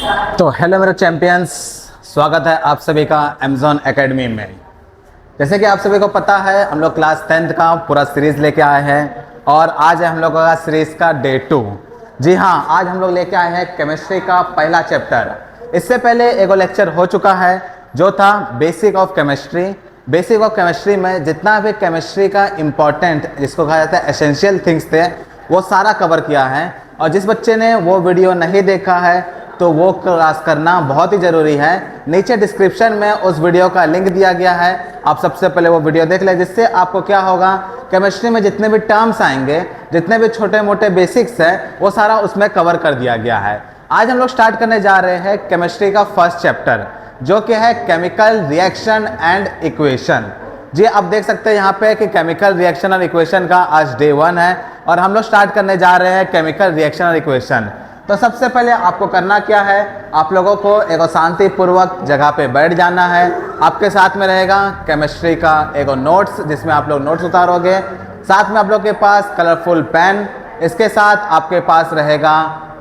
तो हेलो मेरे चैंपियंस, स्वागत है आप सभी का अमेज़ॉन एकेडमी में। जैसे कि आप सभी को पता है, हम लोग क्लास 10th का पूरा सीरीज़ लेके आए हैं और आज है हम लोगों का सीरीज़ का डे 2। जी हाँ, आज हम लोग लेके आए हैं केमिस्ट्री का पहला चैप्टर। इससे पहले एक लेक्चर हो चुका है जो था basic of chemistry. Basic of chemistry में जितना भी केमिस्ट्री का इम्पॉर्टेंट, जिसको कहा जाता है एसेंशियल थिंग्स थे, वो सारा कवर किया है। और जिस बच्चे ने वो वीडियो नहीं देखा है तो वो क्लास करना बहुत ही ज़रूरी है। नीचे डिस्क्रिप्शन में उस वीडियो का लिंक दिया गया है, आप सबसे पहले वो वीडियो देख लें, जिससे आपको क्या होगा, केमिस्ट्री में जितने भी टर्म्स आएंगे, जितने भी छोटे मोटे बेसिक्स हैं, वो सारा उसमें कवर कर दिया गया है। आज हम लोग स्टार्ट करने जा रहे हैं केमिस्ट्री का फर्स्ट चैप्टर, जो कि है केमिकल रिएक्शन एंड इक्वेशन। जी आप देख सकते हैं यहाँ पे कि केमिकल रिएक्शन और इक्वेशन का आज डे 1 है और हम लोग स्टार्ट करने जा रहे हैं केमिकल रिएक्शन और इक्वेशन। तो सबसे पहले आपको करना क्या है, आप लोगों को एक शांतिपूर्वक जगह पे बैठ जाना है। आपके साथ में रहेगा केमिस्ट्री का एक नोट्स, जिसमें आप लोग नोट्स उतारोगे। साथ में आप लोग के पास कलरफुल पेन, इसके साथ आपके पास रहेगा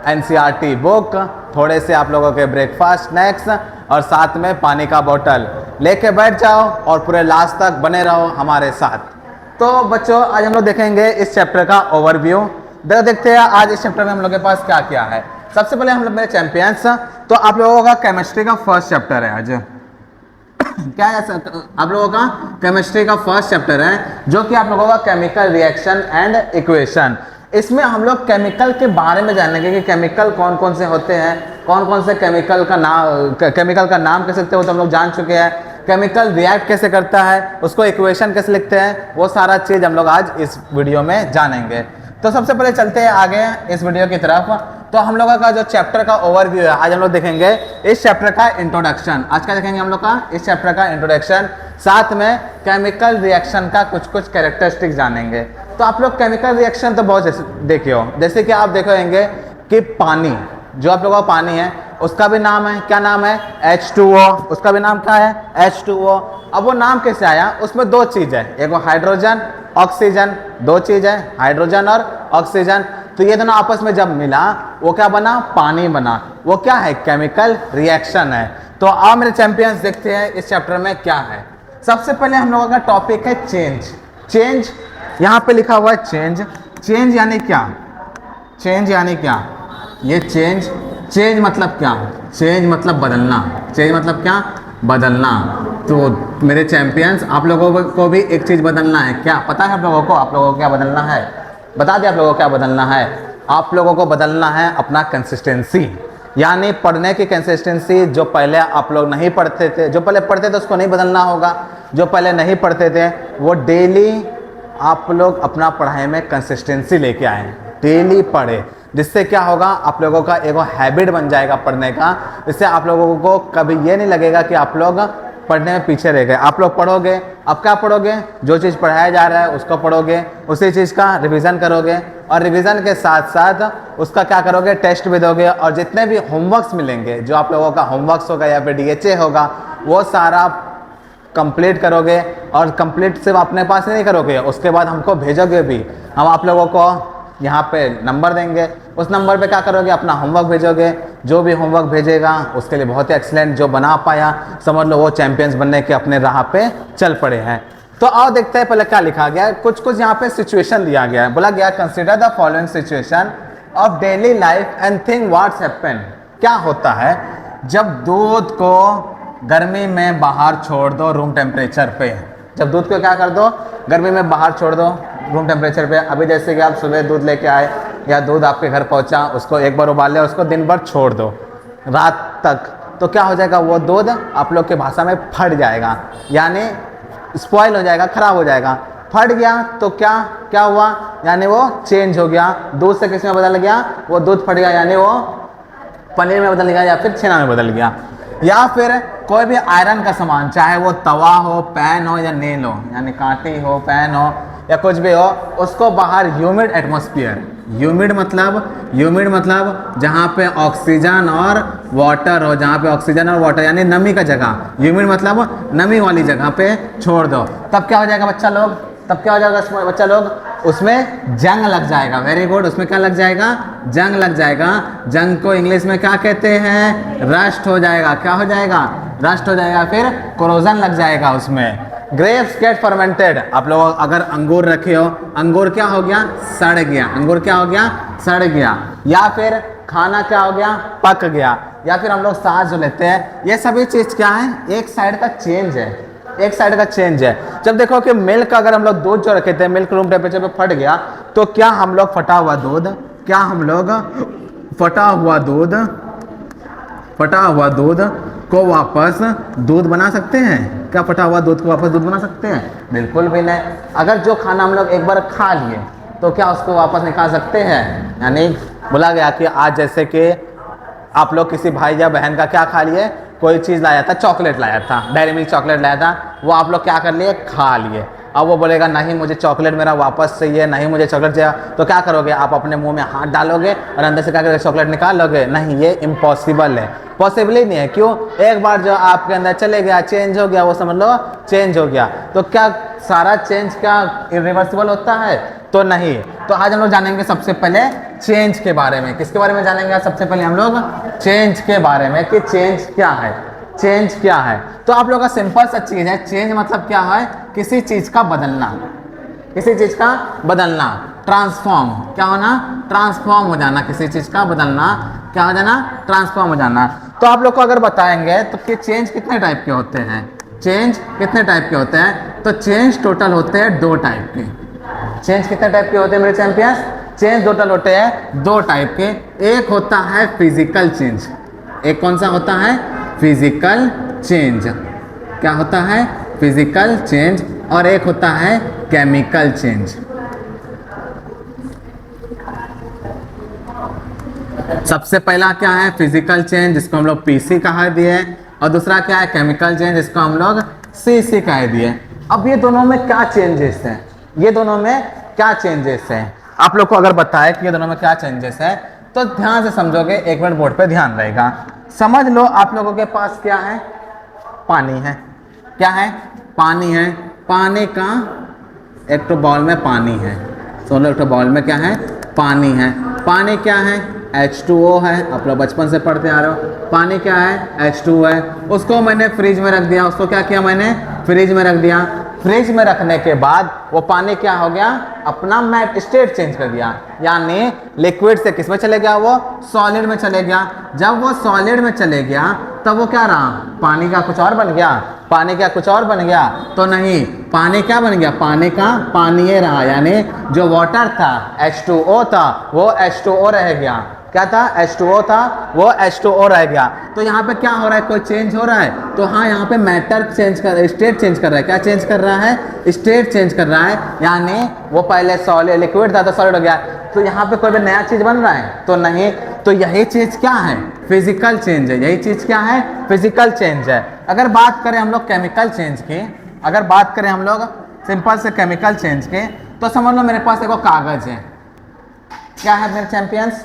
NCERT बुक, थोड़े से आप लोगों के ब्रेकफास्ट स्नैक्स और साथ में पानी का बोतल लेके बैठ जाओ और पूरे लास्ट तक बने रहो हमारे साथ। तो बच्चों, आज हम लोग देखेंगे इस चैप्टर का ओवरव्यू। देखते हैं आज इस चैप्टर में हम लोग के पास क्या क्या है। सबसे पहले हम लोग मेरे चैंपियंस, तो आप लोगों का केमिस्ट्री का फर्स्ट चैप्टर है आज। क्या है आप लोगों का केमिस्ट्री का फर्स्ट चैप्टर है, जो कि आप लोगों का केमिकल रिएक्शन एंड इक्वेशन। इसमें हम लोग केमिकल के बारे में जानेंगे कि केमिकल कौन कौन से होते हैं, कौन कौन से केमिकल का नाम कैसे लिखते हो तो हम लोग जान चुके हैं। केमिकल रिएक्ट कैसे करता है, उसको इक्वेशन कैसे लिखते हैं, वो सारा चीज़ हम लोग आज इस वीडियो में जानेंगे। तो सबसे पहले चलते हैं आगे इस वीडियो की तरफ। तो हम लोगों का जो चैप्टर का ओवरव्यू है, आज हम लोग देखेंगे इस चैप्टर का इंट्रोडक्शन। आज क्या देखेंगे हम लोग का इस चैप्टर का इंट्रोडक्शन, साथ में केमिकल रिएक्शन का कुछ कुछ कैरेक्टरिस्टिक जानेंगे। तो आप लोग केमिकल रिएक्शन तो बहुत देखे हो, जैसे कि आप देखेंगे कि पानी, जो आप लोगों का पानी है उसका भी नाम है, क्या नाम है, H2O। उसका भी नाम क्या है, H2O। अब वो नाम कैसे आया, उसमें दो चीज़ है, एक वो हाइड्रोजन ऑक्सीजन, दो चीज़ है, हाइड्रोजन और ऑक्सीजन। तो ये दोनों आपस में जब मिला वो क्या बना, पानी बना। वो क्या है, केमिकल रिएक्शन है। तो आओ मेरे चैंपियंस देखते हैं इस चैप्टर में क्या है। सबसे पहले हम लोगों का टॉपिक है चेंज। चेंज यहाँ पे लिखा हुआ है चेंज। चेंज यानी क्या, चेंज यानी क्या, ये चेंज मतलब क्या, चेंज मतलब बदलना। चेंज मतलब क्या, बदलना। तो मेरे चैंपियंस, आप लोगों को भी एक चीज़ बदलना है। क्या पता है आप लोगों को क्या बदलना है, बता दिया आप लोगों को क्या बदलना है। आप लोगों को बदलना है अपना कंसिस्टेंसी, यानी पढ़ने की कंसिस्टेंसी। जो पहले आप लोग नहीं पढ़ते थे, जो पहले पढ़ते थे उसको नहीं बदलना होगा। जो पहले नहीं पढ़ते थे वो डेली आप लोग अपना पढ़ाई में कंसिस्टेंसी लेके आए, डेली पढ़े, जिससे क्या होगा, आप लोगों का एक हैबिट बन जाएगा पढ़ने का। जिससे आप लोगों को कभी ये नहीं लगेगा कि आप लोग पढ़ने में पीछे रह गए। आप लोग पढ़ोगे, अब क्या पढ़ोगे, जो चीज़ पढ़ाया जा रहा है उसको पढ़ोगे, उसी चीज़ का रिवीजन करोगे और रिवीजन के साथ साथ उसका क्या करोगे, टेस्ट भी दोगे। और जितने भी होमवर्क्स मिलेंगे, जो आप लोगों का होमवर्क्स होगा या फिर DHA होगा, वो सारा कंप्लीट करोगे। और कंप्लीट सिर्फ अपने पास नहीं करोगे, उसके बाद हमको भेजोगे भी। हम आप लोगों को यहाँ पे नंबर देंगे, उस नंबर पे क्या करोगे, अपना होमवर्क भेजोगे। जो भी होमवर्क भेजेगा उसके लिए बहुत ही एक्सीलेंट, जो बना पाया समझ लो वो चैंपियंस बनने के अपने राह पे चल पड़े हैं। तो आओ देखते हैं पहले क्या लिखा गया है। कुछ कुछ यहाँ पे सिचुएशन दिया गया है। बोला गया, consider the following situation of daily life and think what's happen. क्या होता है जब दूध को गर्मी में बाहर छोड़ दो रूम टेम्परेचर पे। जब दूध को क्या कर दो, गर्मी में बाहर छोड़ दो रूम टेम्परेचर पे। अभी जैसे कि आप सुबह दूध लेके आए या दूध आपके घर पहुंचा, उसको एक बार उबाल लिया, उसको दिन भर छोड़ दो रात तक, तो क्या हो जाएगा, वो दूध आप लोग के भाषा में फट जाएगा, यानी स्पॉइल हो जाएगा, खराब हो जाएगा। फट गया तो क्या क्या हुआ, यानी वो चेंज हो गया। दूध से किस में बदल गया, वो दूध फट गया, यानी वो पनीर में बदल गया या फिर छेना में बदल गया। या फिर कोई भी आयरन का सामान, चाहे वो तवा हो, पैन हो या नेल हो, यानी कांटी हो, पैन हो या कुछ भी हो, उसको बाहर ह्यूमिड एटमॉस्फेयर। ह्यूमिड मतलब जहाँ पे ऑक्सीजन और वाटर हो, जहाँ पे ऑक्सीजन और वाटर यानी नमी का जगह, ह्यूमिड मतलब नमी वाली जगह पे छोड़ दो। तब क्या हो जाएगा बच्चा लोग, तब क्या हो जाएगा बच्चा लोग, उसमें जंग लग जाएगा। वेरी गुड, उसमें क्या लग जाएगा, जंग लग जाएगा। जंग को इंग्लिश में क्या कहते हैं, रस्ट हो जाएगा। क्या हो जाएगा, रस्ट हो जाएगा। फिर कोरोजन लग जाएगा उसमें। ग्रेप्स गेट फर्मेंटेड, आप लोग अगर अंगूर रखे हो, अंगूर क्या हो गया, सड़ गया। अंगूर क्या हो गया, सड़ गया। या फिर खाना क्या हो गया, पक गया। या फिर हम लोग सांस जो लेते हैं, ये सभी चीज क्या है, एक साइड का चेंज है, एक साइड का चेंज है। जब देखो कि मिल्क, अगर हम लोग दूध जो रखे थे, मिल्क रूम टेम्परेचर पे फट गया, तो क्या हम लोग फटा हुआ दूध, क्या हम लोग फटा हुआ दूध को वापस दूध बना सकते हैं? क्या फटा हुआ दूध को वापस दूध बना सकते हैं? बिल्कुल भी नहीं। अगर जो खाना हम लोग एक बार खा लिए तो क्या उसको वापस निकाल सकते हैं? यानी बोला गया कि आज जैसे कि आप लोग किसी भाई या बहन का क्या खा लिए, कोई चीज़ लाया था, चॉकलेट लाया था, डेयरी मिल्क चॉकलेट लाया था, वो आप लोग क्या कर लिए, खा लिए। अब वो बोलेगा नहीं मुझे चॉकलेट मेरा वापस चाहिए, नहीं मुझे चॉकलेट चाहिए, तो क्या करोगे, आप अपने मुंह में हाथ डालोगे और अंदर से क्या करोगे, चॉकलेट निकाल लोगे? नहीं, ये इम्पॉसिबल है, पॉसिबल ही नहीं है। क्यों? एक बार जो आपके अंदर चले गया, चेंज हो गया, वो समझ लो चेंज हो गया। तो क्या सारा चेंज क्या इरिवर्सिबल होता है? तो नहीं। तो आज हम लोग जानेंगे सबसे पहले चेंज के बारे में। किसके बारे में जानेंगे? सबसे पहले हम लोग चेंज के बारे में, कि चेंज क्या है, चेंज क्या है। तो आप लोगों का सिंपल सा चीज है, चेंज मतलब क्या है, किसी चीज का बदलना, किसी चीज का बदलना, ट्रांसफॉर्म, क्या होना, ट्रांसफॉर्म हो जाना, किसी चीज का बदलना, क्या हो जाना, ट्रांसफॉर्म हो जाना। तो आप लोग को अगर बताएंगे तो कि चेंज कितने टाइप के होते हैं, चेंज कितने टाइप के होते हैं, तो चेंज टोटल होते हैं 2 टाइप के। चेंज कितने टाइप के होते हैं मेरे चैंपियंस? चेंज टोटल होते हैं 2 टाइप के। एक होता है फिजिकल चेंज, एक कौन सा होता है, फिजिकल चेंज, क्या होता है, फिजिकल चेंज, और एक होता है केमिकल चेंज। सबसे पहला क्या है, फिजिकल चेंज, जिसको हम लोग पीसी कहा दिए, और दूसरा क्या है, केमिकल चेंज, जिसको हम लोग सीसी कह दिए। अब ये दोनों में क्या चेंजेस हैं, ये दोनों में क्या चेंजेस हैं, आप लोग को अगर बताए कि ये दोनों में क्या चेंजेस है, तो ध्यान से समझोगे, एक मिनट बोर्ड पे ध्यान रहेगा। समझ लो आप लोगों के पास क्या है, पानी है, क्या है, पानी है। पानी का एक तो बाउल में पानी है, सोलो एक तो बाउल में क्या है, पानी है। पानी क्या है, H2O है, आप लोग बचपन से पढ़ते आ रहे हो। पानी क्या है, H2O है। उसको मैंने फ्रिज में रख दिया, उसको क्या किया मैंने, फ्रिज में रख दिया। फ्रिज में रखने के बाद वो पानी क्या हो गया, अपना मैट स्टेट चेंज कर दिया, यानी लिक्विड से किस में चले गया, वो सॉलिड में चले गया। जब वो सॉलिड में चले गया तब वो क्या रहा, पानी का कुछ और बन गया, पानी का कुछ और बन गया, तो नहीं, पानी क्या बन गया, पानी का पानी ये रहा, यानी जो वाटर था, H2O था, वो H2O रह गया। क्या था, H2O था, वो H2O रह गया। तो यहाँ पे क्या हो रहा है, कोई चेंज हो रहा है, तो हाँ यहाँ पे मैटर चेंज कर, स्टेट चेंज कर रहा है। क्या चेंज कर रहा है, स्टेट चेंज कर रहा है, यानी वो पहले सॉलिड लिक्विड था तो सॉलिड हो गया। तो यहाँ पे कोई भी नया चीज बन रहा है, तो नहीं। तो यही चीज क्या है, फिजिकल चेंज है, यही चीज क्या है, फिजिकल चेंज है। अगर बात करें हम लोग केमिकल चेंज की, अगर बात करें हम लोग सिंपल से केमिकल चेंज के, तो समझ लो मेरे पास एक कागज है, क्या है मेरे चैंपियंस,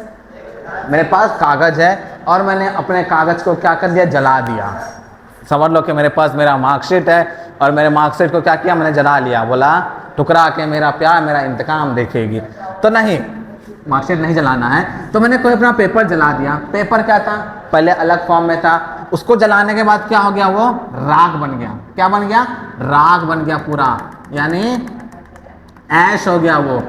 मेरे पास कागज है, और मैंने अपने कागज को क्या कर दिया, जला दिया। समझ लो कि मेरे पास मेरा मार्कशीट है, और मेरे मार्कशीट को क्या किया, मैंने जला लिया। बोला टुकरा के मेरा प्यार मेरा इंतकाम देखेगी, तो नहीं, मार्कशीट नहीं जलाना है। तो मैंने कोई अपना पेपर जला दिया। पेपर क्या था, पहले अलग फॉर्म में था, उसको जलाने के बाद क्या हो गया, वो राख बन गया। क्या बन गया, राख बन गया पूरा, यानी ऐश हो गया वो।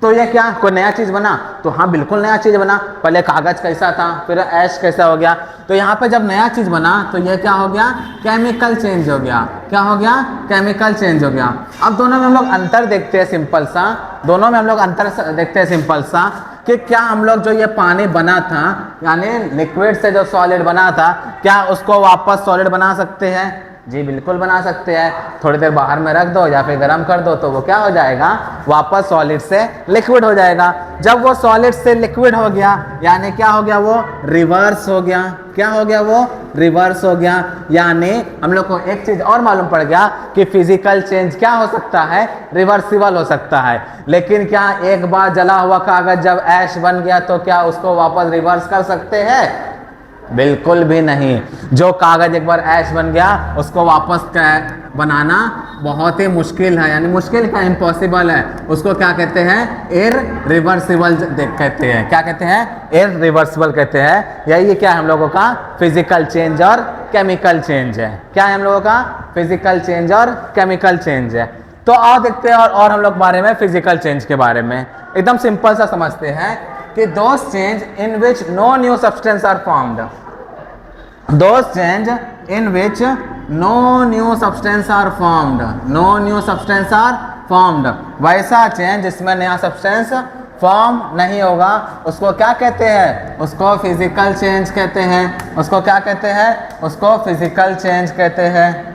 तो ये क्या, कोई नया चीज बना, तो हाँ बिल्कुल नया चीज बना। पहले कागज कैसा था, फिर ऐश कैसा हो गया। तो यहाँ पे जब नया चीज बना तो ये क्या हो गया, केमिकल चेंज हो गया। क्या हो गया, केमिकल चेंज हो गया। अब दोनों में हम लोग अंतर देखते हैं सिंपल सा, दोनों में हम लोग अंतर देखते हैं सिंपल सा, कि क्या हम लोग जो ये पानी बना था, यानी लिक्विड से जो सॉलिड बना था, क्या उसको वापस सॉलिड बना सकते हैं? जी बिल्कुल बना सकते हैं। थोड़ी देर बाहर में रख दो या फिर गर्म कर दो तो वो क्या हो जाएगा, वापस सॉलिड से लिक्विड हो जाएगा। जब वो सॉलिड से लिक्विड हो गया, यानी क्या हो गया, वो रिवर्स हो गया। क्या हो गया, वो रिवर्स हो गया। यानी हम लोग को एक चीज और मालूम पड़ गया कि फिजिकल चेंज क्या हो सकता है, रिवर्सिबल हो सकता है। लेकिन क्या एक बार जला हुआ कागज जब ऐश बन गया तो क्या उसको वापस रिवर्स कर सकते हैं? बिल्कुल भी नहीं। जो कागज एक बार ऐश बन गया उसको वापस बनाना बहुत ही मुश्किल है, यानी मुश्किल का इम्पॉसिबल है। उसको क्या कहते हैं? इररिवर्सिबल कहते हैं। क्या कहते हैं? इररिवर्सिबल कहते हैं। यही क्या है हम लोगों का? फिजिकल चेंज और केमिकल चेंज है। क्या है हम लोगों का? फिजिकल चेंज और केमिकल चेंज है। तो आओ देखते हैं और हम लोग बारे में फिजिकल चेंज के बारे में एकदम सिंपल सा समझते हैं कि those change in which no new substance are formed, those change in which no new substance are formed, no new substance are formed, वैसा चेंज जिसमें नया सब्सटेंस फॉर्म नहीं होगा उसको क्या कहते हैं? उसको फिजिकल चेंज कहते हैं। उसको क्या कहते हैं? उसको फिजिकल चेंज कहते हैं।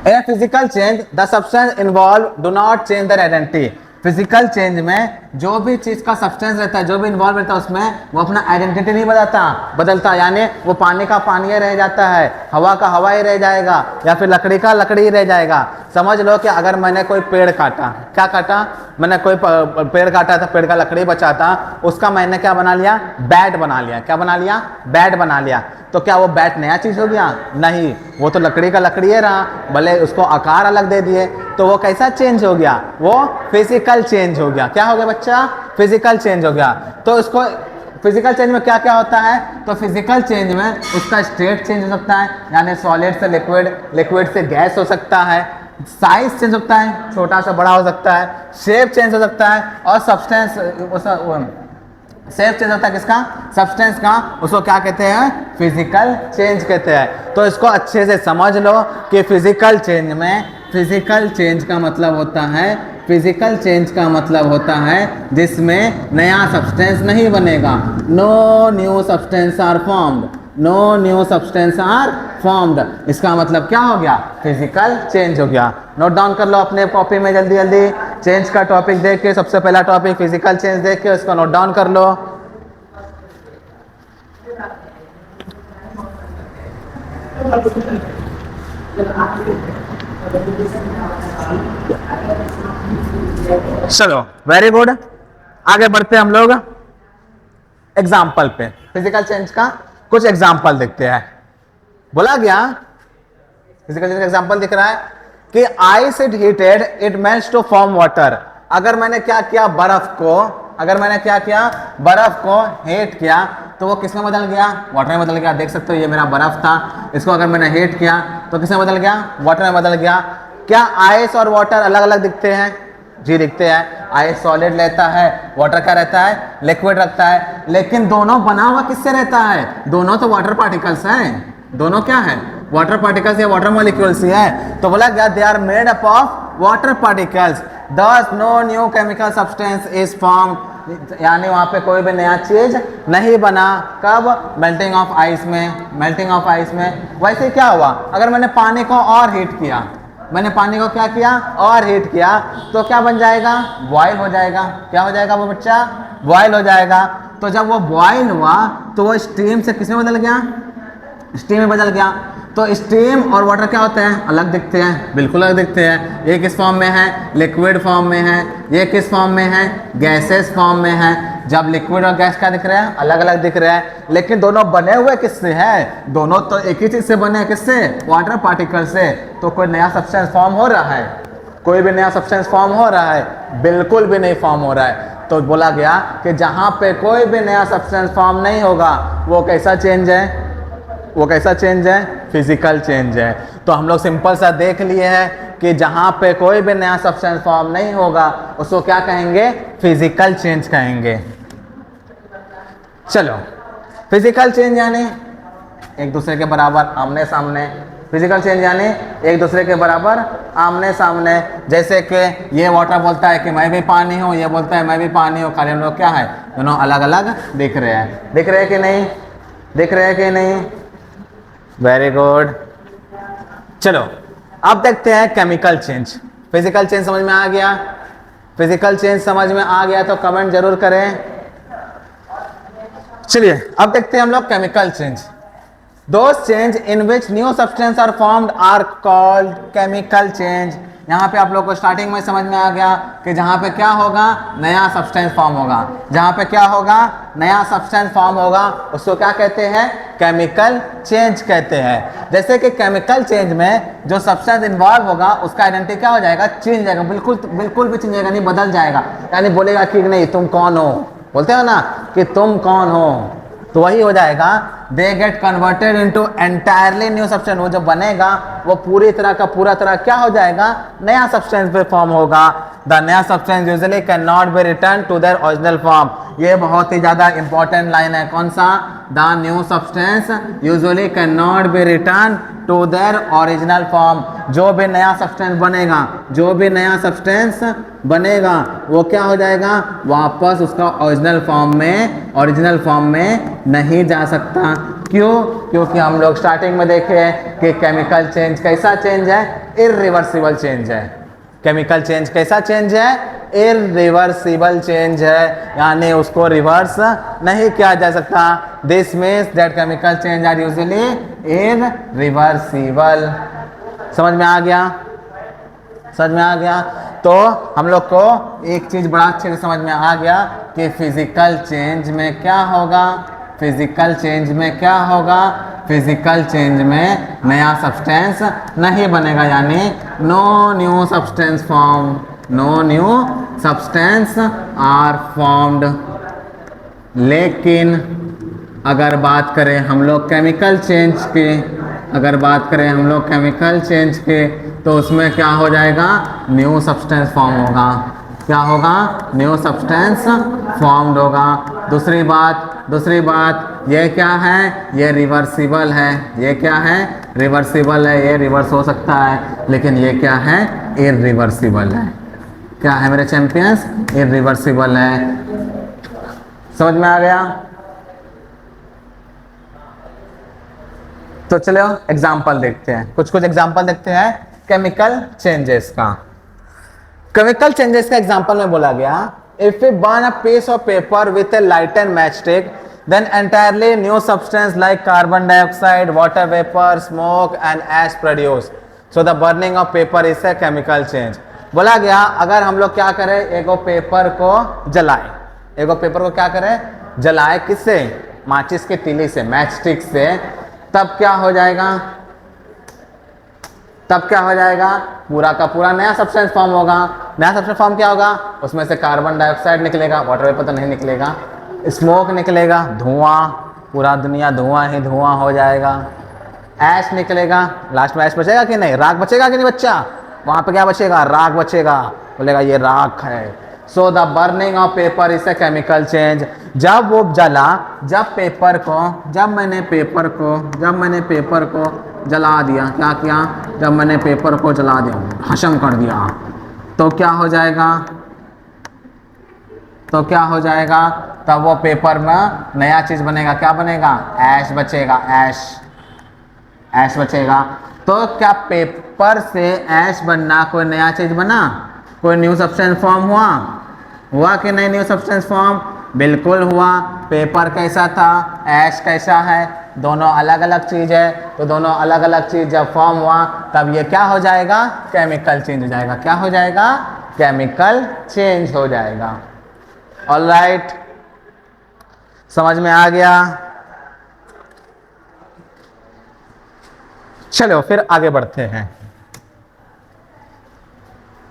In physical change, the substance involved do not change their identity. Physical change में जो भी चीज का सब्सटेंस रहता है, जो भी इन्वॉल्व रहता है उसमें, वो अपना आइडेंटिटी नहीं बदलता, यानी वो पानी का पानी ही रह जाता है, हवा का हवा ही रह जाएगा, या फिर लकड़ी का लकड़ी ही रह जाएगा। समझ लो कि अगर मैंने कोई पेड़ काटा, क्या काटा? मैंने कोई पेड़ काटा था, पेड़ का लकड़ी बचा था, उसका मैंने क्या बना लिया? बैट बना लिया। क्या बना लिया? बैट बना लिया। तो क्या वो बैट नया चीज हो गया? नहीं, वो तो लकड़ी का लकड़ी है रहा, भले उसको आकार अलग दे दिए, तो वो कैसा चेंज हो गया? वो फिजिकल चेंज हो गया। क्या हो गया बच्चा? फिजिकल चेंज हो गया। तो इसको फिजिकल चेंज में क्या क्या होता है? तो फिजिकल चेंज में उसका स्टेट चेंज हो सकता है, यानी सॉलिड से लिक्विड, लिक्विड से गैस हो सकता है, साइज चेंज होता है, छोटा सा बड़ा हो सकता है, शेप चेंज हो सकता है, और सब्सटेंस शेप चेंज होता है किसका? सब्सटेंस का। उसको क्या कहते हैं? फिजिकल चेंज कहते हैं। तो इसको अच्छे से समझ लो कि फिजिकल चेंज में, फिजिकल चेंज का मतलब होता है, फिजिकल चेंज का मतलब होता है जिसमें नया सब्सटेंस नहीं बनेगा। No new substance are formed, no new substance are formed. इसका मतलब क्या हो गया? फिजिकल चेंज हो गया। नोट डाउन कर लो अपने कॉपी में जल्दी जल्दी। चेंज का टॉपिक देख के, सबसे पहला टॉपिक फिजिकल चेंज देख के उसको नोट डाउन कर लो। चलो वेरी गुड, आगे बढ़ते हैं हम लोग एग्जाम्पल पे। फिजिकल चेंज का कुछ एग्जाम्पल देखते हैं। बोला गया फिजिकल चेंज का एग्जाम्पल दिख रहा है कि ice it heated it melts to form water. अगर मैंने क्या किया? बर्फ को, अगर मैंने क्या किया? बर्फ को हीट किया तो वो किसमें बदल गया? वाटर में बदल गया। देख सकते हो ये मेरा बर्फ था, इसको अगर मैंने हीट किया तो किसमें बदल गया? वाटर में बदल गया। क्या आइस और वाटर अलग अलग दिखते हैं? जी दिखते हैं। आइस सॉलिड रहता है, वाटर क्या रहता है? लिक्विड रखता है। लेकिन दोनों बना हुआ किससे रहता है? दोनों तो वाटर पार्टिकल्स हैं। दोनों क्या है? वाटर पार्टिकल्स या वाटर मॉलिक्यूल्स ही है। तो बोला गया they are made up of water particles, thus no new chemical substance is formed. यानी वहां पे कोई भी नया चीज नहीं बना। कब? मेल्टिंग ऑफ आइस में, मेल्टिंग ऑफ आइस में। वैसे क्या हुआ? अगर मैंने पानी को और हीट किया, मैंने पानी को क्या किया? और हीट किया, तो क्या बन जाएगा? बॉयल हो जाएगा। क्या हो जाएगा वो बच्चा? बॉयल हो जाएगा। तो जब वो बॉयल हुआ तो वो स्टीम से किसमें बदल गया? स्टीम में बदल गया। तो स्टीम और वाटर क्या होते हैं? अलग दिखते हैं, बिल्कुल अलग दिखते हैं। ये किस फॉर्म में है? लिक्विड फॉर्म में है। ये किस फॉर्म में है? गैसेस फॉर्म में है। जब लिक्विड और गैस क्या दिख रहे हैं? अलग अलग दिख रहे हैं। लेकिन दोनों बने हुए किससे हैं? दोनों तो एक ही चीज से बने हैं। किससे? वाटर पार्टिकल से। तो कोई नया सब्सटेंस फॉर्म हो रहा है? कोई भी नया सब्सटेंस फॉर्म हो रहा है? बिल्कुल भी नहीं फॉर्म हो रहा है। तो बोला गया कि जहां पे कोई भी नया सब्सटेंस फॉर्म नहीं होगा वो कैसा चेंज है? वो कैसा चेंज है? फिजिकल चेंज है। तो हम लोग सिंपल सा देख लिए हैं कि जहां पे कोई भी नया सब्सटेंस फॉर्म नहीं होगा उसको क्या कहेंगे? फिजिकल चेंज कहेंगे। चलो, फिजिकल चेंज यानी एक दूसरे के बराबर आमने सामने। फिजिकल चेंज यानी एक दूसरे के बराबर आमने सामने। जैसे कि ये वाटर बोलता है कि मैं भी पानी हूँ, ये बोलता है मैं भी पानी हूँ, खाली हम लोग क्या है? दोनों अलग अलग दिख रहे हैं। दिख रहे हैं कि नहीं? दिख रहे हैं कि नहीं? Very good. चलो अब देखते हैं केमिकल चेंज। फिजिकल चेंज समझ में आ गया? फिजिकल चेंज समझ में आ गया तो कमेंट जरूर करें। चलिए अब देखते हैं हम लोग chemical change. Those change in which new substances are formed are called chemical change. यहाँ पे आप लोग को स्टार्टिंग में समझ में आ गया कि जहाँ पे क्या होगा, नया सब्सटेंस फॉर्म होगा। जहाँ पे क्या होगा, नया सब्सटेंस फॉर्म होगा, उसको क्या कहते हैं, केमिकल चेंज कहते हैं। जैसे कि केमिकल चेंज में जो सब्सटेंस इन्वॉल्व होगा उसका आइडेंटिटी क्या हो जाएगा, चेंज जाएगा, बिल्कुल भी चेंज जाएगा नहीं, बदल जाएगा। यानी बोलेगा कि नहीं तुम कौन हो, बोलते हो ना कि तुम कौन हो, तो वही हो जाएगा, they get converted into entirely new substance. वो जो बनेगा वो पूरी तरह का पूरा तरह क्या हो जाएगा, नया सब्सटेंस पे फॉर्म होगा। द नया substance usually can not be return to their original form. ये बहुत ही ज्यादा इंपॉर्टेंट लाइन है, कौन सा, the new substance usually can not be return to their original form. जो भी नया सब्सटेंस बनेगा, जो भी नया सब्सटेंस बनेगा वो क्या हो जाएगा, वापस उसका ओरिजिनल फॉर्म में नहीं जा सकता। क्यों, क्योंकि हम लोग स्टार्टिंग में देखे कि केमिकल चेंज कैसा चेंज है, इरिवर्सिबल चेंज है। केमिकल चेंज कैसा चेंज है, इरिवर्सिबल चेंज है, यानी उसको रिवर्स नहीं किया जा सकता। This means that chemical change are usually irreversible. समझ में आ गया, समझ में आ गया। तो हम लोग को एक चीज बड़ा अच्छे से समझ में आ गया कि फिजिकल चेंज में क्या होगा, फिजिकल चेंज में क्या होगा, फिजिकल चेंज में नया सब्सटेंस नहीं बनेगा, यानी no new substance form, no new substance are formed. लेकिन अगर बात करें हम लोग केमिकल चेंज की, अगर बात करें हम लोग केमिकल चेंज के, तो उसमें क्या हो जाएगा, न्यू सब्सटेंस फॉर्म होगा। क्या होगा, न्यू सब्सटेंस फॉर्म्ड होगा। दूसरी बात ये क्या है, ये रिवर्सिबल है। ये क्या है, रिवर्सिबल है, ये रिवर्स हो सकता है, लेकिन ये क्या है, इरिवर्सिबल है। क्या है मेरे चैंपियंस, इरिवर्सिबल है। समझ में आ गया। तो चलो एग्जाम्पल देखते हैं, कुछ एग्जाम्पल देखते हैं केमिकल चेंजेस का। केमिकल चेंजेस का एग्जांपल में बोला गया, if we burn a piece of paper with a lightened matchstick, then entirely new substance like carbon dioxide, water vapour, smoke and ash produce. So the burning of paper is a chemical change. बोला गया अगर हम लोग क्या करें, एगो paper को जलाए, एगो पेपर को क्या करें, जलाए, किससे, माचिस के तीली से, मैचस्टिक से, तब क्या हो जाएगा, तब क्या हो जाएगा, पूरा का पूरा नया सब्सटेंस फॉर्म होगा। नया सब्सटेंस फॉर्म क्या होगा, उसमें से कार्बन डाइऑक्साइड निकलेगा, वाटर वेपर तो नहीं निकलेगा, स्मोक निकलेगा, धुआं, पूरा दुनिया धुआं ही धुआं हो जाएगा, ऐश निकलेगा, लास्ट में ऐश बचेगा कि नहीं, राख बचेगा कि नहीं बच्चा, वहां पे क्या बचेगा, राख बचेगा, बोलेगा ये राख है। सो the burning of paper is a chemical change. जब वो जला, जब मैंने पेपर को जला दिया, क्या किया, जब मैंने पेपर को जला दिया, भस्म कर दिया, तो क्या हो जाएगा, तब वो पेपर में नया चीज बनेगा, क्या बनेगा, ऐश बचेगा, ऐश बचेगा। तो क्या पेपर से ऐश बनना कोई नया चीज बना, कोई न्यू सब्सटेंस फॉर्म हुआ कि नहीं, न्यू सब्सटेंस फॉर्म बिल्कुल हुआ। पेपर कैसा था, ऐश कैसा है, दोनों अलग अलग चीज है, तो दोनों अलग अलग चीज जब फॉर्म हुआ तब ये क्या हो जाएगा, केमिकल चेंज हो जाएगा। क्या हो जाएगा, केमिकल चेंज हो जाएगा। ऑलराइट, समझ में आ गया। चलो फिर आगे बढ़ते हैं।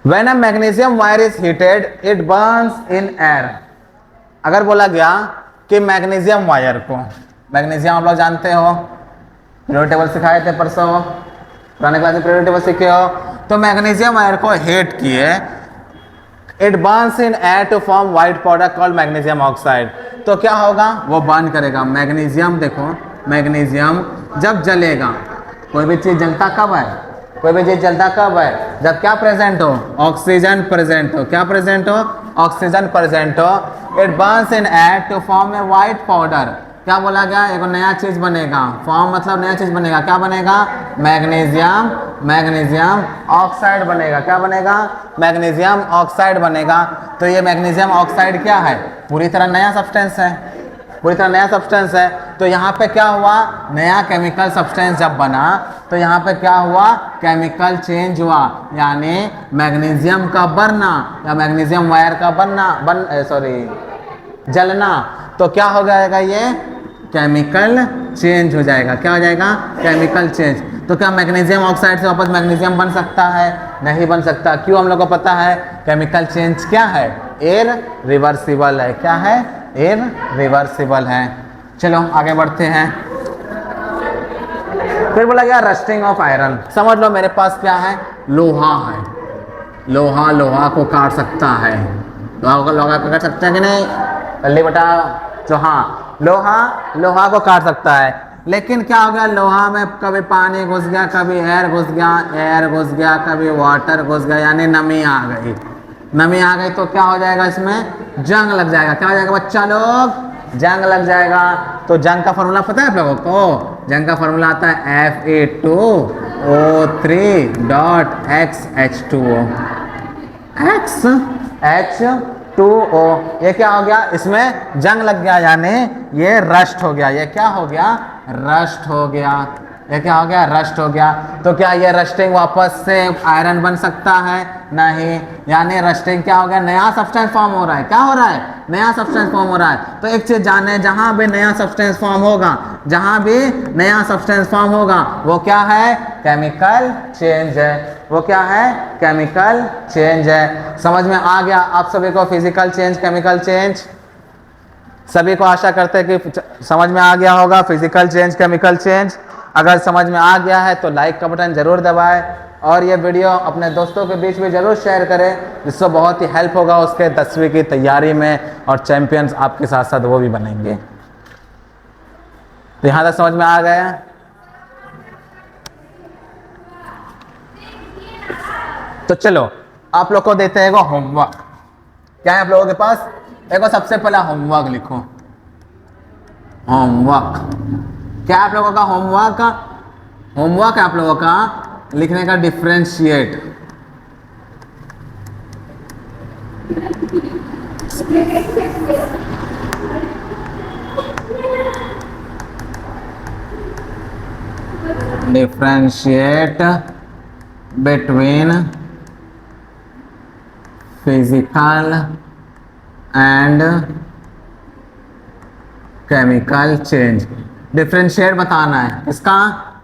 When a magnesium wire is heated, it burns in air। अगर बोला गया कि मैग्नीशियम वायर को, मैग्नीशियम आप लोग जानते हो, पीरियोडिक टेबल सिखाए थे परसों, पुराने क्लास में पीरियोडिक टेबल सीखे हो, तो मैग्नीशियम वायर को हीट किए, it burns in air to form white powder called magnesium oxide. तो क्या होगा, वो बर्न करेगा मैग्नीशियम। देखो मैग्नीशियम जब जलेगा, कोई भी चीज जलता कब है, कोई भी चीज जलता कब है, जब क्या प्रेजेंट हो, ऑक्सीजन प्रेजेंट हो, क्या प्रेजेंट हो, ऑक्सीजन प्रेजेंट हो। It burns in air to form a white powder. क्या बोला गया, एक नया चीज बनेगा, फॉर्म मतलब नया चीज बनेगा, क्या बनेगा, मैग्नीशियम ऑक्साइड बनेगा। क्या बनेगा, मैग्नीशियम ऑक्साइड बनेगा। तो ये मैग्नीशियम ऑक्साइड क्या है, पूरी तरह नया सब्सटेंस है, पूरी तरह नया सब्सटेंस है। तो यहाँ पे क्या हुआ, नया केमिकल सब्सटेंस जब बना तो यहाँ पे क्या हुआ, केमिकल चेंज हुआ, यानी मैग्नीशियम का बनना या मैग्नीशियम वायर का जलना, तो क्या हो जाएगा, ये केमिकल चेंज हो जाएगा। क्या हो जाएगा, केमिकल चेंज। तो क्या मैग्नीशियम ऑक्साइड से वापस मैग्नीशियम बन सकता है, नहीं बन सकता। क्यों, हम लोग को पता है केमिकल चेंज क्या है, एर रिवर्सिबल है। क्या है, एर रिवर्सिबल है। चलो आगे बढ़ते हैं। फिर बोला गया रस्टिंग ऑफ आयरन। समझ लो मेरे पास क्या है, लोहा है, लोहा लोहा को काट सकता है, लोहा को काट सकता है कि नहीं, कल्ली बेटा। तो हाँ, लोहा लोहा को काट सकता है, लेकिन क्या हो गया, लोहा में कभी पानी घुस गया, कभी एयर घुस गया, एयर घुस गया, कभी वाटर घुस गया, यानी नमी आ गई। नमी आ गई तो क्या हो जाएगा, इसमें जंग लग जाएगा। क्या हो जाएगा बच्चा लोग, जंग लग जाएगा। तो जंग का फॉर्मूला पता है आप लोगों को, जंग का फॉर्मूला आता है Fe2O3.XH2O, XH2O। ये क्या हो गया, इसमें जंग लग गया, यानी ये रस्ट हो गया। ये क्या हो गया, रस्ट हो गया। ये क्या हो गया, रस्ट हो गया। तो क्या ये रस्टिंग वापस से आयरन बन सकता है, नहीं। यानी रस्टिंग क्या हो गया, नया सब्सटेंस फॉर्म हो रहा है। क्या हो रहा है, नया सब्सटेंस फॉर्म हो रहा है। तो एक चीज जाने, जहां भी नया सब्सटेंस फॉर्म होगा, जहां भी नया सब्सटेंस फॉर्म होगा, वो क्या है, केमिकल चेंज है। वो क्या है, केमिकल चेंज है। समझ में आ गया आप सभी को, फिजिकल चेंज, केमिकल चेंज। सभी को आशा करते हैं कि समझ में आ गया होगा, फिजिकल चेंज, केमिकल चेंज। अगर समझ में आ गया है तो लाइक का बटन जरूर दबाएं और ये वीडियो अपने दोस्तों के बीच में जरूर शेयर करें, जिससे बहुत ही हेल्प होगा उसके 10वीं की तैयारी में, और चैंपियंस आपके साथ साथ वो भी बनेंगे। तो यहाँ तक समझ में आ गया। तो चलो आप लोग को देते हैं होमवर्क। क्या है आप लोगों के पास, देखो सबसे पहला होमवर्क लिखो। होमवर्क क्या है आप लोगों का, होमवर्क होमवर्क है आप लोगों का लिखने का differentiate. Differentiate between physical and chemical change. Differentiate बताना है किसका,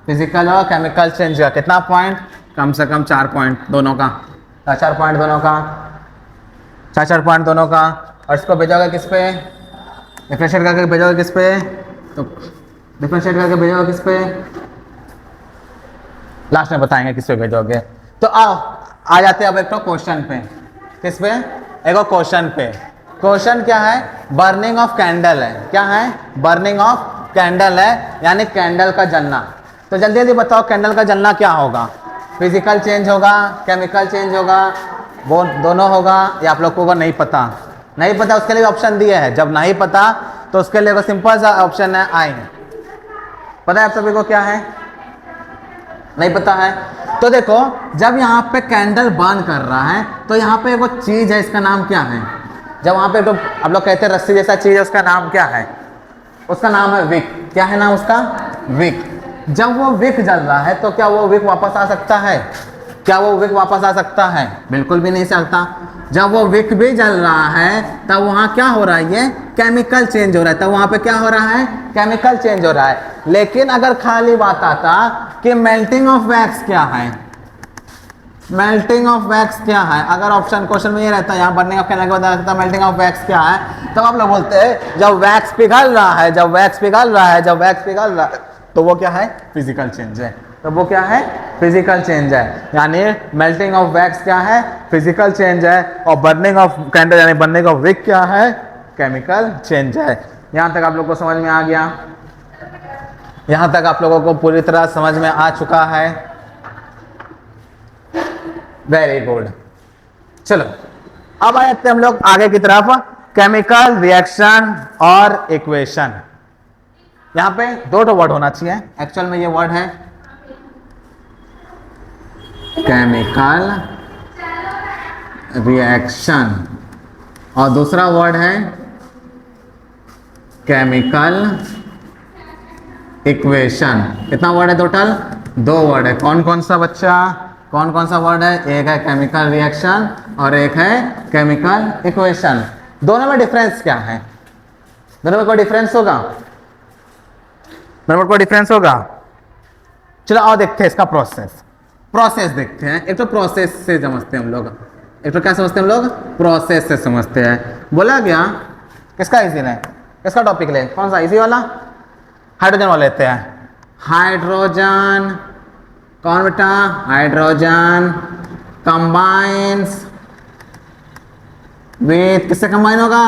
फिजिकल और केमिकल चेंज का। कितना पॉइंट, कम से कम 4 पॉइंट दोनों का, 4 पॉइंट दोनों का, 4 पॉइंट दोनों का। और इसको भेजोगे किस पे, डिफरेंशिएट करके भेजोगे किस पे, तो डिफरेंशिएट करके भेजोगे किस पे, लास्ट में बताएंगे किस पे भेजोगे। तो आओ आ जाते हैं अब एक तो क्वेश्चन पे। किस पे, एक क्वेश्चन पे। क्वेश्चन क्या है, बर्निंग ऑफ कैंडल है। क्या है, बर्निंग ऑफ कैंडल है, यानी कैंडल का जलना। तो जल्दी जल्दी बताओ कैंडल का जलना क्या होगा, फिजिकल चेंज होगा, केमिकल चेंज होगा, वो दोनों होगा, या आप लोगों को नहीं पता, नहीं पता उसके लिए ऑप्शन दिए है। जब नहीं पता तो उसके लिए सिंपल सा ऑप्शन है आई। पता है आप सभी को क्या है, नहीं पता है। तो देखो जब यहाँ पे कैंडल बर्न कर रहा है तो यहाँ पे वो चीज है, इसका नाम क्या है, जब वहाँ पे तो आप लोग कहते हैं रस्सी जैसा चीज है, उसका नाम क्या है, उसका नाम है विक। क्या है नाम उसका, विक। जब वो विक जल रहा है तो क्या वो विक वापस आ सकता है, क्या वो विक वापस आ सकता है, बिल्कुल भी नहीं सकता। जब वो विक भी जल रहा है तब वहाँ क्या हो रहा है, ये केमिकल चेंज हो रहा है। तब वहाँ पे क्या हो रहा है, केमिकल चेंज हो रहा है। लेकिन अगर खाली बात आता कि मेल्टिंग ऑफ वैक्स क्या है, मेल्टिंग ऑफ वैक्स क्या है, अगर ऑप्शन क्वेश्चन में ये रहता है यहाँ बर्निंग ऑफ कैंडल के बता सकता मेल्टिंग ऑफ वैक्स क्या है, तब आप लोग बोलते हैं जब वैक्स पिघल रहा है, जब वैक्स पिघल रहा है, जब वैक्स पिघल रहा है, तो वो क्या है, फिजिकल चेंज है। तो वो क्या है, फिजिकल चेंज है। यानी मेल्टिंग ऑफ वैक्स क्या है, फिजिकल चेंज है, और बर्निंग ऑफ कैंडल यानी बर्निंग ऑफ विक क्या है, केमिकल चेंज है। यहाँ तक आप लोग को समझ में आ गया, यहाँ तक आप लोगों को पूरी तरह समझ में आ चुका है। Very good. चलो अब आए हम लोग आगे की तरफ, केमिकल रिएक्शन और इक्वेशन। यहां पे दो वर्ड होना चाहिए, एक्चुअल में ये वर्ड है केमिकल रिएक्शन और दूसरा वर्ड है केमिकल इक्वेशन। कितना वर्ड है टोटल? 2 वर्ड है। कौन कौन सा बच्चा? कौन कौन सा वर्ड है? एक है केमिकल रिएक्शन और एक है केमिकल इक्वेशन। दोनों में डिफरेंस क्या है? दोनों में कोई डिफरेंस होगा? दोनों में कोई डिफरेंस होगा? चलो आओ देखते हैं इसका प्रोसेस देखते हैं। एक तो प्रोसेस से समझते हैं हम लोग। एक तो क्या समझते हैं हम लोग? प्रोसेस से समझते हैं। बोला गया किसका इजी है? किसका टॉपिक ले? कौन सा इजी वाला? हाइड्रोजन वाला लेते हैं। हाइड्रोजन, कौन बेटा? हाइड्रोजन कंबाइंस विथ, किससे कंबाइन होगा?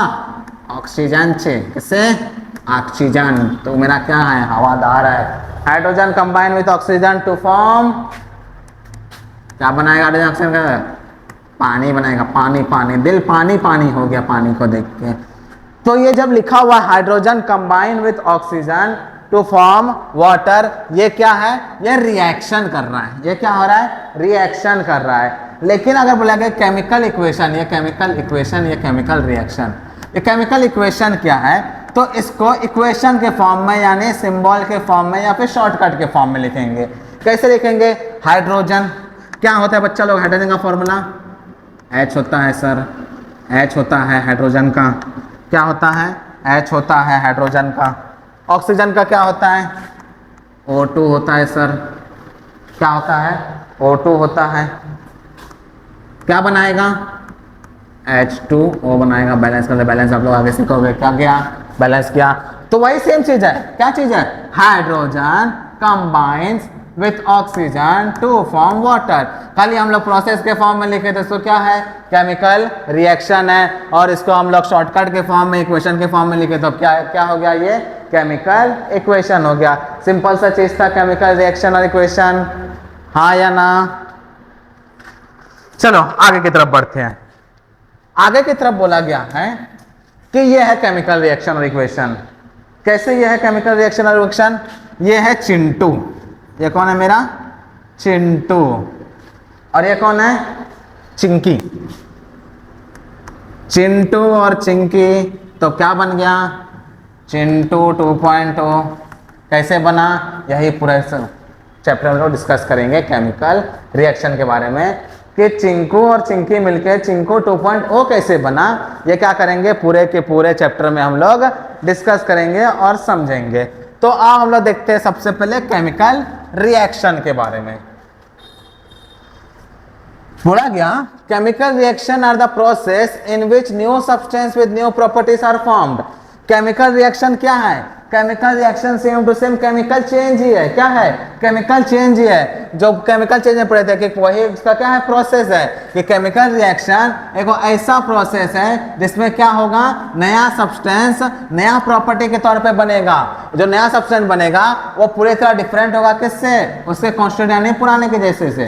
ऑक्सीजन से। किससे? ऑक्सीजन। तो मेरा क्या है? हवादार है। Hydrogen combine with oxygen to form, क्या बनाएगा हाइड्रोजन ऑक्सीजन का? पानी बनाएगा। पानी पानी, दिल पानी पानी हो गया पानी को देख के। तो ये जब लिखा हुआ hydrogen combine with oxygen to form water, ये क्या है? ये रिएक्शन कर रहा है। ये क्या हो रहा है? रिएक्शन कर रहा है। लेकिन अगर बोला गया केमिकल इक्वेशन, ये केमिकल इक्वेशन, ये केमिकल रिएक्शन, ये केमिकल इक्वेशन क्या है? तो इसको इक्वेशन के फॉर्म में यानी सिंबल के फॉर्म में या फिर शॉर्टकट के फॉर्म में लिखेंगे। कैसे लिखेंगे? हाइड्रोजन क्या होता है बच्चा लोग? हाइड्रोजन का फॉर्मूला H होता है सर। H होता है हाइड्रोजन का। क्या होता है? H होता है हाइड्रोजन का। ऑक्सीजन का क्या होता है? O2 होता है सर। क्या होता है? O2 होता है। क्या बनाएगा? H2O बनाएगा। बैलेंस कर, बैलेंस आप लोग आगे सीखोगे। क्या किया? बैलेंस किया। तो वही सेम चीज है। क्या चीज है? Hydrogen combines with oxygen to form water. खाली हम लोग प्रोसेस के फॉर्म में लिखे थे तो क्या है? केमिकल रिएक्शन है। और इसको हम लोग शॉर्टकट के फॉर्म में, इक्वेशन के फॉर्म में लिखे तो क्या क्या हो गया? ये केमिकल इक्वेशन हो गया। सिंपल सा चीज था केमिकल रिएक्शन और इक्वेशन। हाँ या ना? चलो आगे की तरफ बढ़ते हैं। आगे की तरफ बोला गया है कि यह है केमिकल रिएक्शन और इक्वेशन। कैसे यह है केमिकल रिएक्शन और इक्वेशन? ये है चिंटू। ये कौन है मेरा? चिंटू। और ये कौन है? चिंकी। चिंटू और चिंकी, तो क्या बन गया? चिंटू 2.0। कैसे बना? यही पूरा चैप्टर में लोग डिस्कस करेंगे केमिकल रिएक्शन के बारे में कि चिंकू और चिंकी मिलकर चिंकू 2.0 कैसे बना। ये क्या करेंगे? पूरे के पूरे चैप्टर में हम लोग डिस्कस करेंगे और समझेंगे। तो आओ हम लोग देखते हैं सबसे पहले केमिकल रिएक्शन के बारे में। बोला गया chemical reaction are the process in which new substance with new properties are formed. Chemical reaction क्या है? Chemical reaction same to same chemical change ही है। क्या है? केमिकल चेंज ही है। जो केमिकल चेंज में पढ़े थे कि वही इसका क्या है? प्रोसेस है। कि केमिकल रिएक्शन एक ऐसा प्रोसेस है जिसमें क्या होगा? नया सब्सटेंस नया प्रॉपर्टी के तौर पे बनेगा। जो नया सब्सटेंस बनेगा वो पूरी तरह डिफरेंट होगा। किससे? उसके कॉन्स्टेंट यानी पुराने के जैसे से,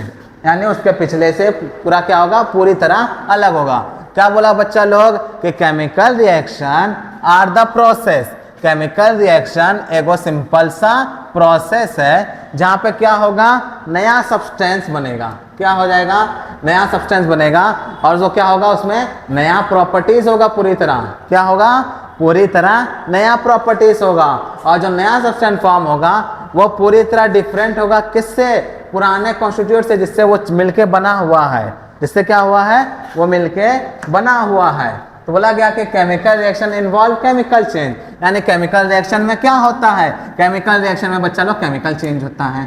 यानी उसके पिछले से पूरा क्या होगा? पूरी तरह अलग होगा। क्या बोला बच्चा लोग? कि chemical reaction are the process. Chemical reaction एगो सिंपल सा प्रोसेस है जहां पे क्या होगा? नया सब्सटेंस बनेगा। क्या हो जाएगा? नया सब्सटेंस बनेगा। और जो क्या होगा? उसमें नया प्रॉपर्टीज होगा। पूरी तरह क्या होगा? पूरी तरह नया प्रॉपर्टीज होगा। और जो नया सब्सटेंस फॉर्म होगा वो पूरी तरह डिफरेंट होगा। किससे? पुराने कॉन्स्टिट्यूट से, जिससे वो मिलके बना हुआ है। जिससे क्या हुआ है? वो मिलके बना हुआ है। तो बोला गया कि chemical reaction involve chemical change, यानी केमिकल रिएक्शन में क्या होता है? केमिकल रिएक्शन में बच्चा लोग केमिकल चेंज होता है।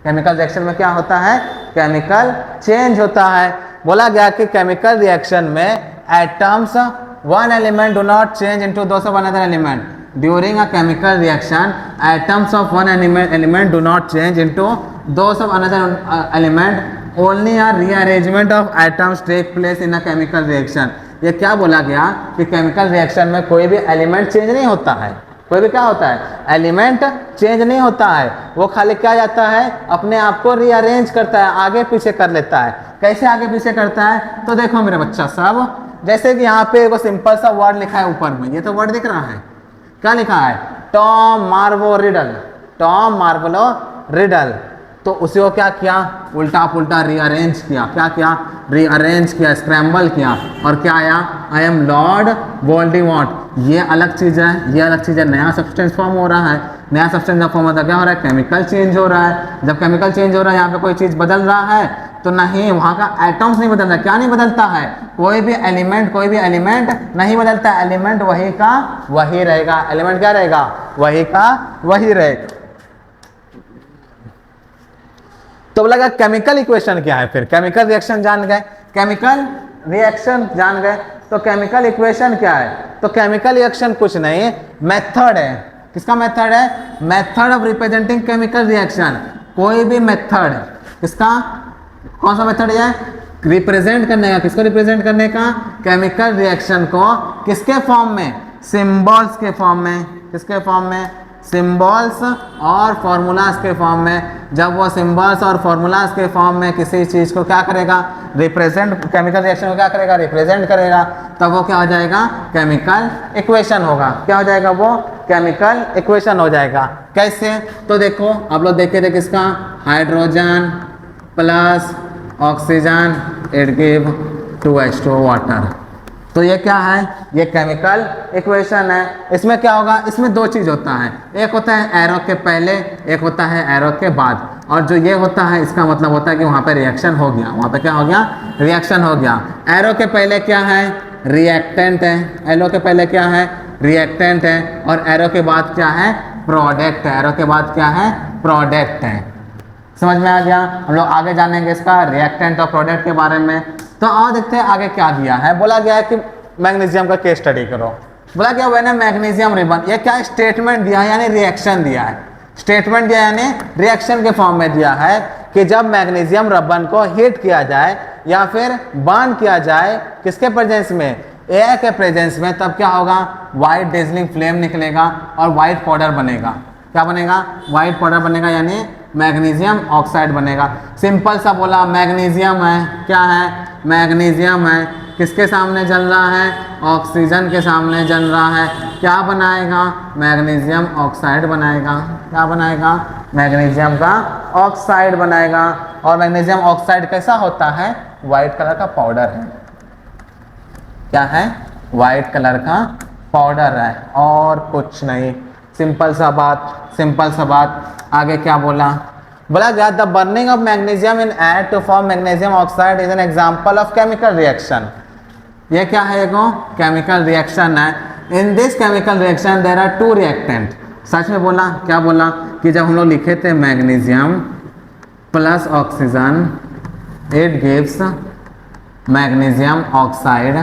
केमिकल रिएक्शन में क्या होता है? केमिकल चेंज होता है। बोला गया कि केमिकल रिएक्शन में atoms one element do not change into those of another element. During a chemical reaction atoms of one element do not change into those of another element. Only a rearrangement of atoms take place in a chemical reaction. ये क्या बोला गया कि chemical reaction में कोई भी element change नहीं होता है। कोई भी क्या होता है? एलिमेंट चेंज नहीं होता है। वो खाली क्या जाता है? अपने आप को रीअरेंज करता है, आगे पीछे कर लेता है। कैसे आगे पीछे करता है? तो देखो मेरे बच्चा सब, जैसे कि यहाँ पे एक सिंपल सा वर्ड लिखा है ऊपर में। ये तो वर्ड दिख रहा है। क्या लिखा है? Tom Marvolo Riddle. Tom Marvolo Riddle. तो उसी को क्या किया, उल्टा पुल्टा रीअरेंज किया। क्या किया, रीअरेंज किया, स्क्रैम्बल किया, और क्या आया, आई एम लॉर्ड वोल्डेमॉर्ट। ये अलग चीज़ है, ये अलग चीज़ है, नया सब्सटेंस फॉर्म हो रहा है। नया सब्सटेंस जब फॉर्म होता है क्या हो रहा है, केमिकल चेंज हो रहा है। जब केमिकल चेंज हो रहा है, यहाँ पे कोई चीज़ बदल रहा है तो नहीं, वहाँ का एटम्स नहीं बदल रहा। क्या नहीं बदलता है, कोई भी एलिमेंट नहीं बदलता। एलिमेंट वही का वही रहेगा। एलिमेंट क्या रहेगा, वही का वही रहेगा। तो बोला केमिकल इक्वेशन क्या है, फिर केमिकल रिएक्शन जान गए, केमिकल रिएक्शन जान गए, तो केमिकल इक्वेशन क्या है, तो केमिकल रिएक्शन कुछ नहीं, मेथड है। किसका मेथड है, method of representing chemical reaction. कोई भी मेथड, किसका, कौन सा मेथड है, रिप्रेजेंट करने का। किसको रिप्रेजेंट करने का, केमिकल रिएक्शन को। किसके फॉर्म में, सिंबल्स के फॉर्म में। किसके फॉर्म में, सिंबल्स और फॉर्मूलाज के फॉर्म में। जब वो सिंबल्स और फॉर्मूलाज के फॉर्म में किसी चीज़ को क्या करेगा, रिप्रेजेंट, केमिकल रिएक्शन को क्या करेगा, रिप्रेजेंट करेगा, तब वो क्या हो जाएगा, केमिकल इक्वेशन होगा। क्या हो जाएगा, वो केमिकल इक्वेशन हो जाएगा। कैसे, तो देखो आप लोग देखे थे, किसका, hydrogen plus oxygen it give 2H2O water. तो ये क्या है, ये केमिकल इक्वेशन है। इसमें क्या होगा, इसमें दो चीज़ होता है, एक होता है एरो के पहले, एक होता है एरो के बाद। और जो ये होता है इसका मतलब होता है कि वहाँ पे रिएक्शन हो गया, वहाँ पे क्या हो गया, रिएक्शन हो गया। एरो के पहले क्या है, रिएक्टेंट है। एरो के पहले क्या है, रिएक्टेंट है, और एरो के बाद क्या है, प्रोडक्ट है। एरो के बाद क्या है, प्रोडक्ट है। समझ में आ गया। हम लोग आगे जानेंगे इसका रिएक्टेंट और प्रोडक्ट के बारे में। तो आओ देखते हैं आगे क्या दिया है। बोला गया है कि मैग्नीशियम का केस स्टडी करो। बोला गया व्हेन मैग्नीशियम रिबन, ये क्या स्टेटमेंट दिया है, यानी रिएक्शन दिया है। स्टेटमेंट दिया यानी रिएक्शन के फॉर्म में दिया है कि जब मैग्नीशियम रिबन को हीट किया जाए या फिर बर्न किया जाए, किसके प्रेजेंस में, एयर के प्रेजेंस में, तब क्या होगा, व्हाइट डेजलिंग फ्लेम निकलेगा और व्हाइट पाउडर बनेगा। क्या बनेगा, व्हाइट पाउडर बनेगा, यानी मैग्नीशियम ऑक्साइड बनेगा। सिंपल सा बोला, मैग्नीशियम है, क्या है, मैग्नीशियम है, किसके सामने जल रहा है, ऑक्सीजन के सामने जल रहा है। क्या बनाएगा, मैग्नीशियम ऑक्साइड बनाएगा। क्या बनाएगा, मैग्नीशियम का ऑक्साइड बनाएगा। और मैग्नीशियम ऑक्साइड कैसा होता है, वाइट कलर का पाउडर है। क्या है, वाइट कलर का पाउडर है और कुछ नहीं। सिंपल सा बात, सिंपल सा बात। आगे क्या बोला, बोला गया the burning of magnesium in air to form magnesium oxide is an example of chemical reaction. ये क्या है, एगो केमिकल रिएक्शन है। In this chemical reaction there are two reactant. सच में बोला, क्या बोला कि जब हम लोग लिखे थे magnesium plus oxygen it gives magnesium oxide,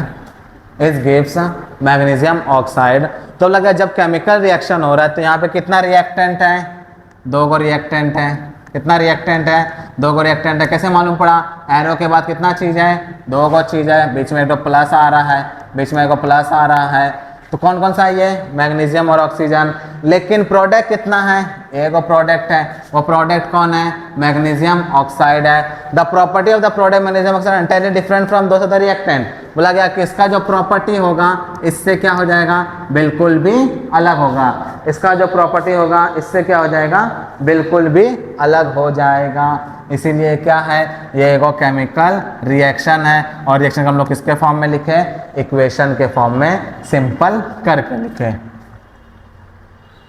it gives magnesium oxide. तो लगा जब केमिकल रिएक्शन हो रहा है तो यहाँ पे कितना रिएक्टेंट है, दो गो रिएक्टेंट है। कितना रिएक्टेंट है, दो गो रिएक्टेंट है। कैसे मालूम पड़ा, एरो के बाद कितना चीज़ है, दो गो चीज़ है, बीच में एक प्लस आ रहा है, बीच में एक प्लस आ रहा है। तो कौन कौन सा है ये, मैग्नीशियम और ऑक्सीजन। लेकिन प्रोडक्ट कितना है, एक प्रोडक्ट है, वो प्रोडक्ट कौन है, मैग्नीशियम ऑक्साइड है। The property of the product magnesium oxide entirely different from those other reactant. बोला गया कि इसका जो प्रॉपर्टी होगा इससे क्या हो जाएगा, बिल्कुल भी अलग होगा। इसका जो प्रॉपर्टी होगा इससे क्या हो जाएगा, बिल्कुल भी अलग हो जाएगा। इसीलिए क्या है, ये एक केमिकल रिएक्शन है। और रिएक्शन को हम लोग किसके फॉर्म में लिखे, इक्वेशन के फॉर्म में सिंपल करके लिखे।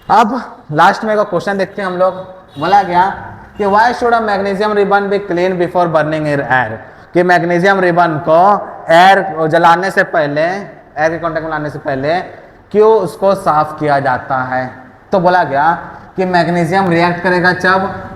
अब लास्ट में एक क्वेश्चन देखते हैं हम लोग। बोला गया कि why should a magnesium ribbon be clean before burning in air, कि मैग्नीशियम रिबन को एयर जलाने से पहले, एयर के कांटेक्ट में लाने से पहले क्यों उसको साफ किया जाता है। तो बोला गया कि मैग्नीशियम रिएक्ट करेगा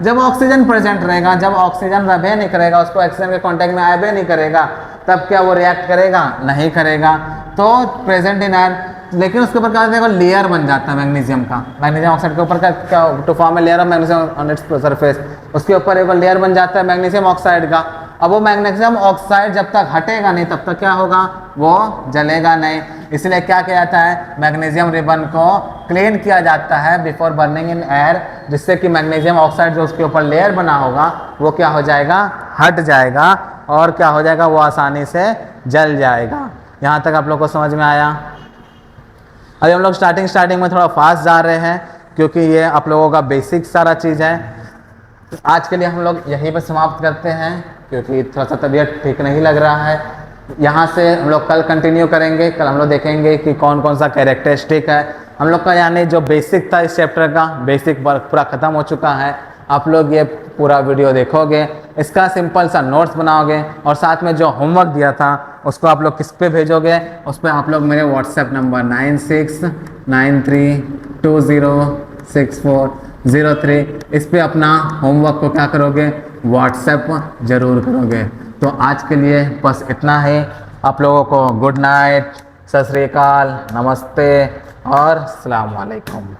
जब ऑक्सीजन प्रेजेंट रहेगा। जब ऑक्सीजन रहे नहीं करेगा, उसको ऑक्सीजन के कांटेक्ट में आए नहीं करेगा, तब क्या वो रिएक्ट करेगा, नहीं करेगा। तो प्रेजेंट इन एयर, लेकिन उसके ऊपर क्या होता है, लेयर बन जाता है मैग्नीशियम का। मैग्नीशियम ऑक्साइड के ऊपर क्या to form a layer of magnesium on its surface, उसके ऊपर एक लेयर बन जाता है मैग्नीशियम ऑक्साइड का। अब वो मैग्नीशियम ऑक्साइड जब तक हटेगा नहीं तब तक क्या होगा, वो जलेगा नहीं। इसलिए क्या किया जाता है, मैग्नीशियम रिबन को क्लीन किया जाता है बिफोर बर्निंग इन एयर, जिससे कि मैग्नीशियम ऑक्साइड जो उसके ऊपर लेयर बना होगा वो क्या हो जाएगा, हट जाएगा और क्या हो जाएगा, वो आसानी से जल जाएगा। यहाँ तक आप लोग को समझ में आया। अभी हम लोग स्टार्टिंग में थोड़ा फास्ट जा रहे हैं क्योंकि ये आप लोगों का बेसिक सारा चीज़ है। आज के लिए हम लोग यहीं पर समाप्त करते हैं, क्योंकि थोड़ा सा तबीयत ठीक नहीं लग रहा है। यहाँ से हम लोग कल कंटिन्यू करेंगे। कल हम लोग देखेंगे कि कौन कौन सा कैरेक्टरिस्टिक है हम लोग का, यानी जो बेसिक था इस चैप्टर का, बेसिक वर्क पूरा ख़त्म हो चुका है। आप लोग ये पूरा वीडियो देखोगे, इसका सिंपल सा नोट्स बनाओगे और साथ में जो होमवर्क दिया था उसको आप लोग किस पे भेजोगे, उस पर आप लोग मेरे व्हाट्सएप नंबर 9693206403 इस पे अपना होमवर्क को क्या करोगे, व्हाट्सएप ज़रूर करोगे। तो आज के लिए बस इतना ही। आप लोगों को गुड नाइट, सत श्री अकाल, नमस्ते और अस्सलाम वालेकुम।